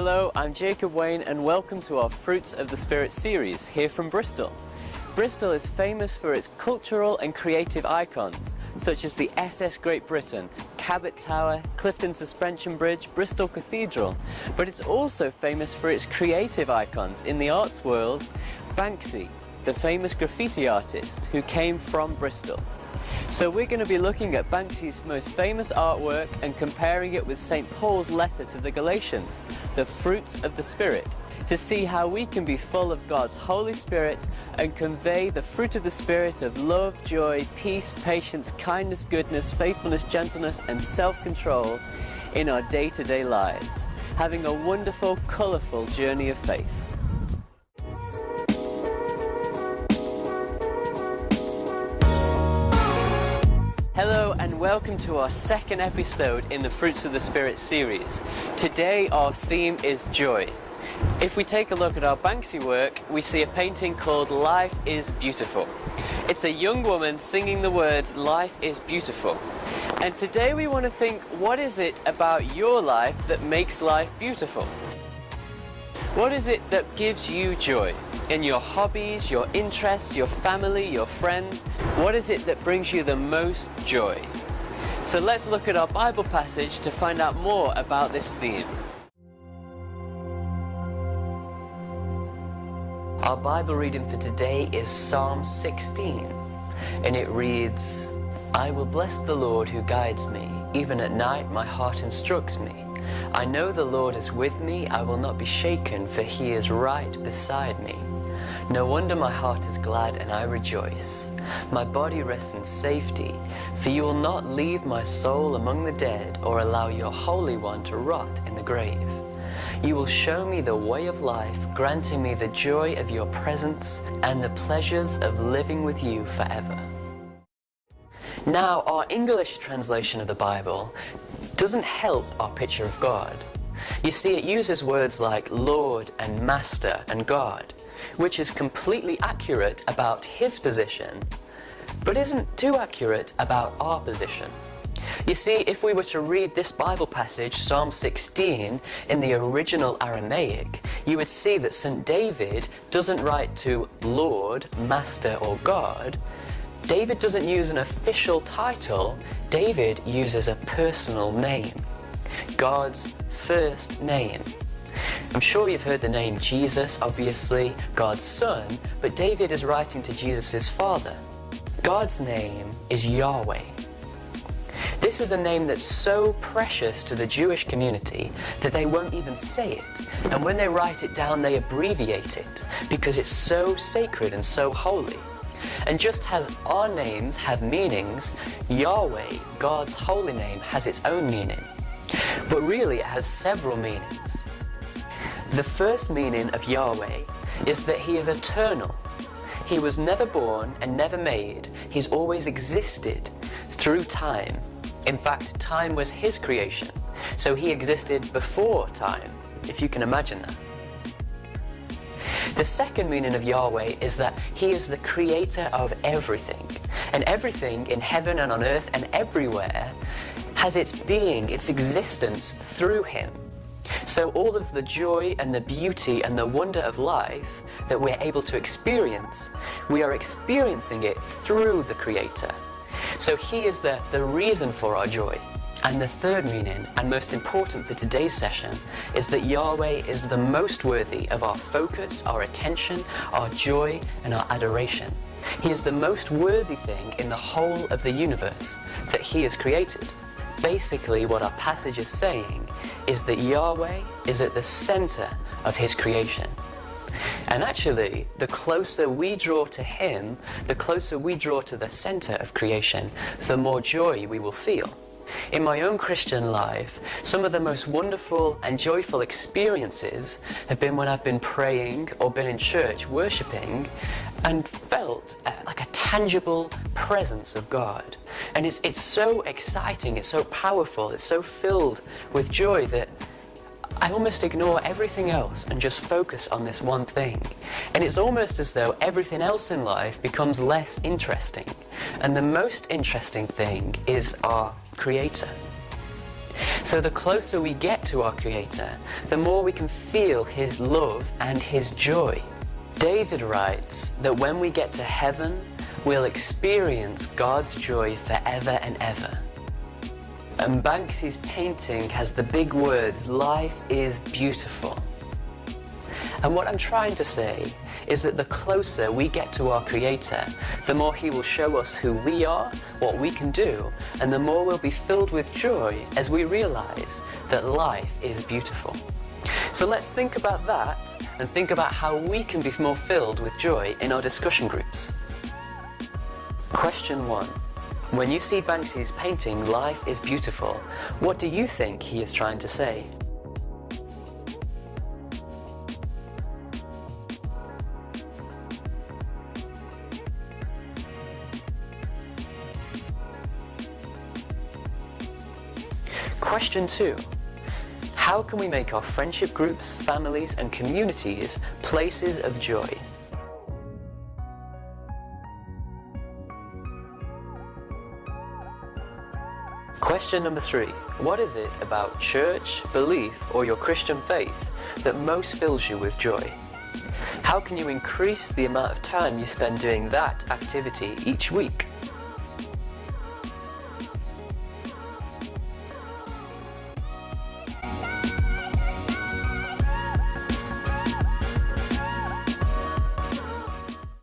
Hello, I'm Jacob Wayne and welcome to our Fruits of the Spirit series here from Bristol. Bristol is famous for its cultural and creative icons such as the SS Great Britain, Cabot Tower, Clifton Suspension Bridge, Bristol Cathedral, but it's also famous for its creative icons in the arts world, Banksy, the famous graffiti artist who came from Bristol. So we're going to be looking at Banksy's most famous artwork and comparing it with St. Paul's letter to the Galatians, the fruits of the Spirit, to see how we can be full of God's Holy Spirit and convey the fruit of the Spirit of love, joy, peace, patience, kindness, goodness, faithfulness, gentleness and self-control in our day-to-day lives, having a wonderful, colourful journey of faith. Hello and welcome to our second episode in the Fruits of the Spirit series. Today our theme is joy. If we take a look at our Banksy work, we see a painting called Life is Beautiful. It's a young woman singing the words, "Life is beautiful." And today we want to think, what is it about your life that makes life beautiful? What is it that gives you joy? In your hobbies, your interests, your family, your friends? What is it that brings you the most joy? So let's look at our Bible passage to find out more about this theme. Our Bible reading for today is Psalm 16, and it reads, "I will bless the Lord who guides me. Even at night my heart instructs me. I know the Lord is with me. I will not be shaken, for he is right beside me. No wonder my heart is glad and I rejoice. My body rests in safety, for you will not leave my soul among the dead or allow your Holy One to rot in the grave. You will show me the way of life, granting me the joy of your presence and the pleasures of living with you forever." Now, our English translation of the Bible doesn't help our picture of God. You see, it uses words like Lord and Master and God, which is completely accurate about his position, but isn't too accurate about our position. You see, if we were to read this Bible passage, Psalm 16, in the original Aramaic, you would see that St. David doesn't write to Lord, Master, or God. David doesn't use an official title. David uses a personal name, God's first name. I'm sure you've heard the name Jesus, obviously, God's Son, but David is writing to Jesus' father. God's name is Yahweh. This is a name that's so precious to the Jewish community that they won't even say it. And when they write it down, they abbreviate it because it's so sacred and so holy. And just as our names have meanings, Yahweh, God's holy name, has its own meaning. But really it has several meanings. The first meaning of Yahweh is that he is eternal. He was never born and never made. He's always existed through time. In fact, time was his creation, so he existed before time, if you can imagine that. The second meaning of Yahweh is that he is the creator of everything, and everything in heaven and on earth and everywhere has its being, its existence through him. So all of the joy and the beauty and the wonder of life that we're able to experience, we are experiencing it through the Creator. So he is the reason for our joy. And the third meaning, and most important for today's session, is that Yahweh is the most worthy of our focus, our attention, our joy, and our adoration. He is the most worthy thing in the whole of the universe that he has created. Basically, what our passage is saying is that Yahweh is at the center of his creation. And actually, the closer we draw to him, the closer we draw to the center of creation, the more joy we will feel. In my own Christian life, some of the most wonderful and joyful experiences have been when I've been praying or been in church worshiping and felt like a tangible presence of God. And it's so exciting, it's so powerful, it's so filled with joy that I almost ignore everything else and just focus on this one thing. And it's almost as though everything else in life becomes less interesting. And the most interesting thing is our Creator. So the closer we get to our Creator, the more we can feel His love and His joy. David writes that when we get to heaven, we'll experience God's joy forever and ever. And Banksy's painting has the big words, "Life is beautiful." And what I'm trying to say is that the closer we get to our Creator, the more He will show us who we are, what we can do, and the more we'll be filled with joy as we realize that life is beautiful. So let's think about that and think about how we can be more filled with joy in our discussion groups. Question 1. When you see Banksy's painting, "Life is beautiful," what do you think he is trying to say? Question 2. How can we make our friendship groups, families, and communities places of joy? Question number 3. What is it about church, belief, or your Christian faith that most fills you with joy? How can you increase the amount of time you spend doing that activity each week?